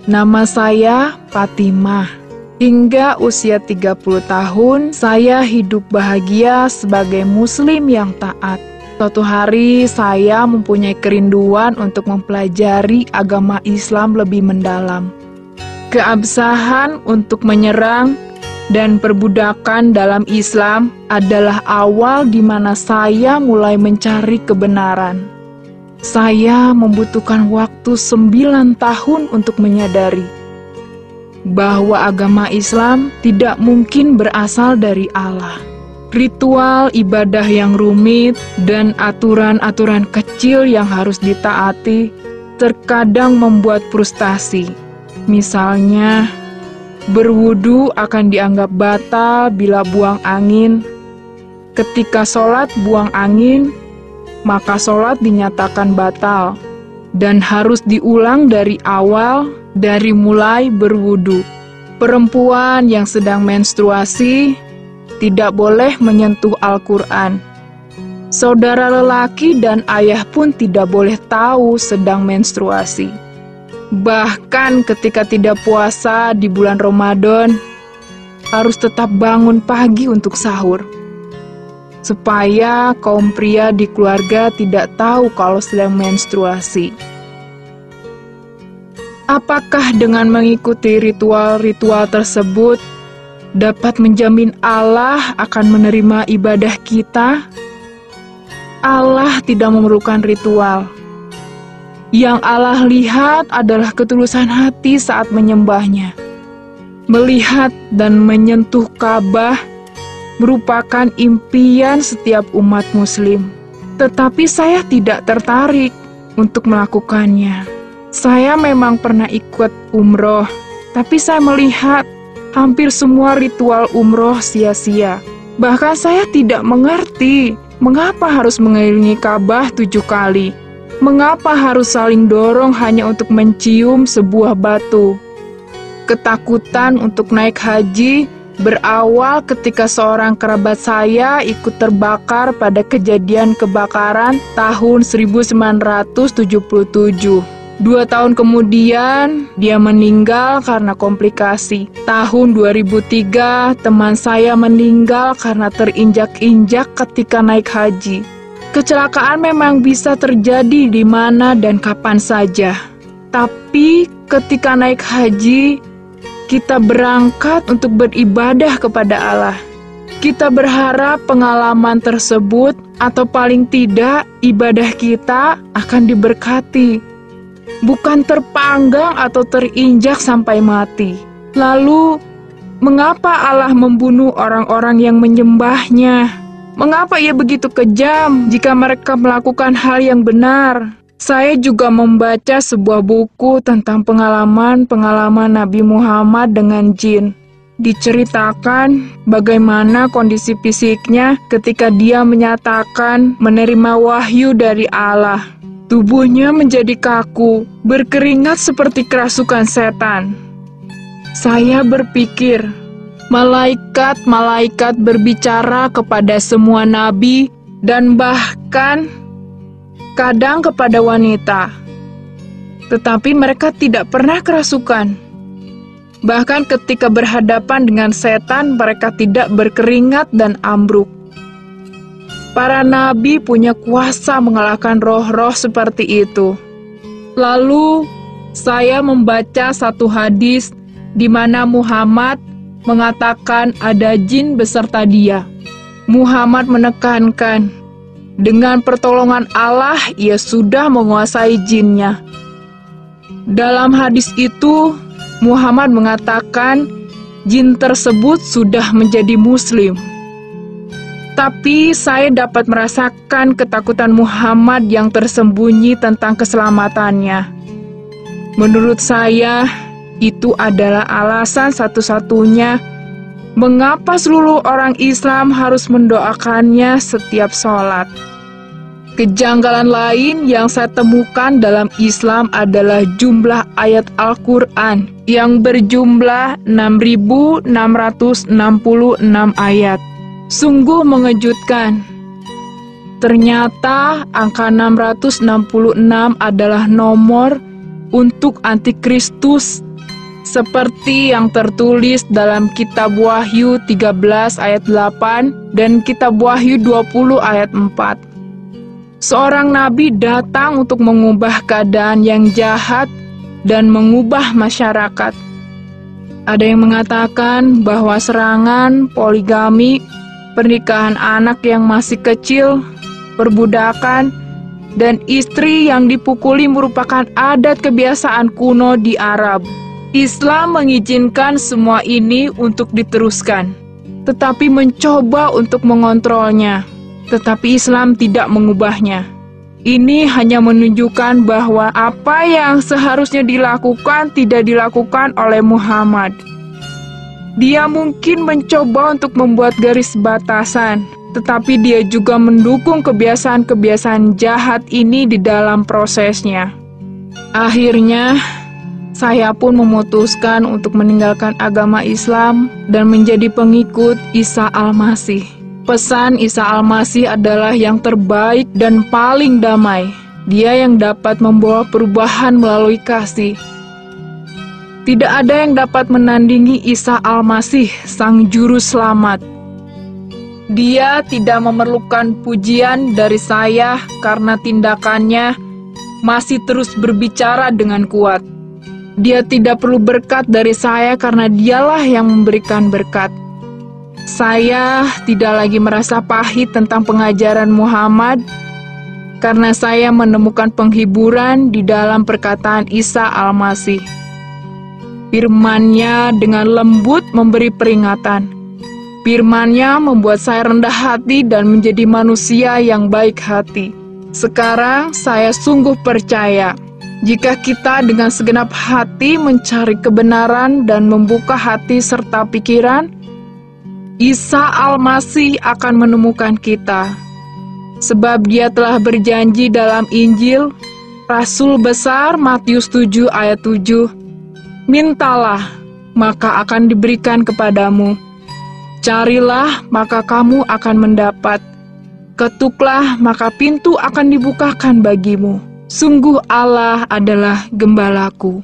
Nama saya Fatimah. Hingga usia 30 tahun, saya hidup bahagia sebagai muslim yang taat. Suatu hari, saya mempunyai kerinduan untuk mempelajari agama Islam lebih mendalam. Keabsahan untuk menyerang dan perbudakan dalam Islam adalah awal di mana saya mulai mencari kebenaran. Saya membutuhkan waktu 9 tahun untuk menyadari bahwa agama Islam tidak mungkin berasal dari Allah. Ritual ibadah yang rumit dan aturan-aturan kecil yang harus ditaati terkadang membuat frustasi. Misalnya, berwudu akan dianggap batal bila buang angin. Ketika sholat buang angin, maka sholat dinyatakan batal dan harus diulang dari awal, dari mulai berwudu. Perempuan yang sedang menstruasi tidak boleh menyentuh Al-Quran. Saudara lelaki dan ayah pun tidak boleh tahu sedang menstruasi. Bahkan ketika tidak puasa di bulan Ramadan, harus tetap bangun pagi untuk sahur, supaya kaum pria di keluarga tidak tahu kalau sedang menstruasi. Apakah dengan mengikuti ritual-ritual tersebut dapat menjamin Allah akan menerima ibadah kita? Allah tidak memerlukan ritual. Yang Allah lihat adalah ketulusan hati saat menyembahnya. Melihat dan menyentuh Ka'bah merupakan impian setiap umat muslim. Tetapi saya tidak tertarik untuk melakukannya. Saya memang pernah ikut umroh, tapi saya melihat hampir semua ritual umroh sia-sia. Bahkan saya tidak mengerti mengapa harus mengelilingi Ka'bah 7 kali. Mengapa harus saling dorong hanya untuk mencium sebuah batu. Ketakutan untuk naik haji berawal ketika seorang kerabat saya ikut terbakar pada kejadian kebakaran tahun 1977. 2 tahun kemudian, dia meninggal karena komplikasi. Tahun 2003, teman saya meninggal karena terinjak-injak ketika naik haji. Kecelakaan memang bisa terjadi di mana dan kapan saja. Tapi ketika naik haji, kita berangkat untuk beribadah kepada Allah. Kita berharap pengalaman tersebut atau paling tidak ibadah kita akan diberkati, bukan terpanggang atau terinjak sampai mati. Lalu, mengapa Allah membunuh orang-orang yang menyembahnya? Mengapa ia begitu kejam jika mereka melakukan hal yang benar? Saya juga membaca sebuah buku tentang pengalaman-pengalaman Nabi Muhammad dengan jin. Diceritakan bagaimana kondisi fisiknya ketika dia menyatakan menerima wahyu dari Allah. Tubuhnya menjadi kaku, berkeringat seperti kerasukan setan. Saya berpikir, malaikat-malaikat berbicara kepada semua nabi dan bahkan kadang kepada wanita. Tetapi mereka tidak pernah kerasukan. Bahkan ketika berhadapan dengan setan, mereka tidak berkeringat dan ambruk. Para nabi punya kuasa mengalahkan roh-roh seperti itu. Lalu, saya membaca satu hadis di mana Muhammad mengatakan ada jin beserta dia. Muhammad menekankan, dengan pertolongan Allah, ia sudah menguasai jinnya. Dalam hadis itu, Muhammad mengatakan jin tersebut sudah menjadi muslim. Tapi saya dapat merasakan ketakutan Muhammad yang tersembunyi tentang keselamatannya. Menurut saya, itu adalah alasan satu-satunya mengapa seluruh orang Islam harus mendoakannya setiap sholat. Kejanggalan lain yang saya temukan dalam Islam adalah jumlah ayat Al-Quran yang berjumlah 6.666 ayat. Sungguh mengejutkan. Ternyata angka 666 adalah nomor untuk antikristus Seperti yang tertulis dalam kitab Wahyu 13 ayat 8 dan kitab Wahyu 20 ayat 4. Seorang nabi datang untuk mengubah keadaan yang jahat dan mengubah masyarakat. Ada yang mengatakan bahwa serangan, poligami, pernikahan anak yang masih kecil, perbudakan, dan istri yang dipukuli merupakan adat kebiasaan kuno di Arab. Islam mengizinkan semua ini untuk diteruskan, tetapi mencoba untuk mengontrolnya. Tetapi Islam tidak mengubahnya. Ini hanya menunjukkan bahwa apa yang seharusnya dilakukan tidak dilakukan oleh Muhammad. Dia mungkin mencoba untuk membuat garis batasan, tetapi dia juga mendukung kebiasaan-kebiasaan jahat ini di dalam prosesnya. Akhirnya, saya pun memutuskan untuk meninggalkan agama Islam dan menjadi pengikut Isa Al-Masih. Pesan Isa Al-Masih adalah yang terbaik dan paling damai. Dia yang dapat membawa perubahan melalui kasih. Tidak ada yang dapat menandingi Isa Al-Masih, Sang Juru Selamat. Dia tidak memerlukan pujian dari saya karena tindakannya masih terus berbicara dengan kuat. Dia tidak perlu berkat dari saya karena dialah yang memberikan berkat. Saya tidak lagi merasa pahit tentang pengajaran Muhammad karena saya menemukan penghiburan di dalam perkataan Isa Al-Masih. Firman-Nya dengan lembut memberi peringatan. Firman-Nya membuat saya rendah hati dan menjadi manusia yang baik hati. Sekarang saya sungguh percaya, jika kita dengan segenap hati mencari kebenaran dan membuka hati serta pikiran, Isa Al-Masih akan menemukan kita. Sebab Dia telah berjanji dalam Injil, Rasul besar Matius 7 ayat 7, "Mintalah, maka akan diberikan kepadamu. Carilah, maka kamu akan mendapat. Ketuklah, maka pintu akan dibukakan bagimu. Sungguh Allah adalah gembalaku."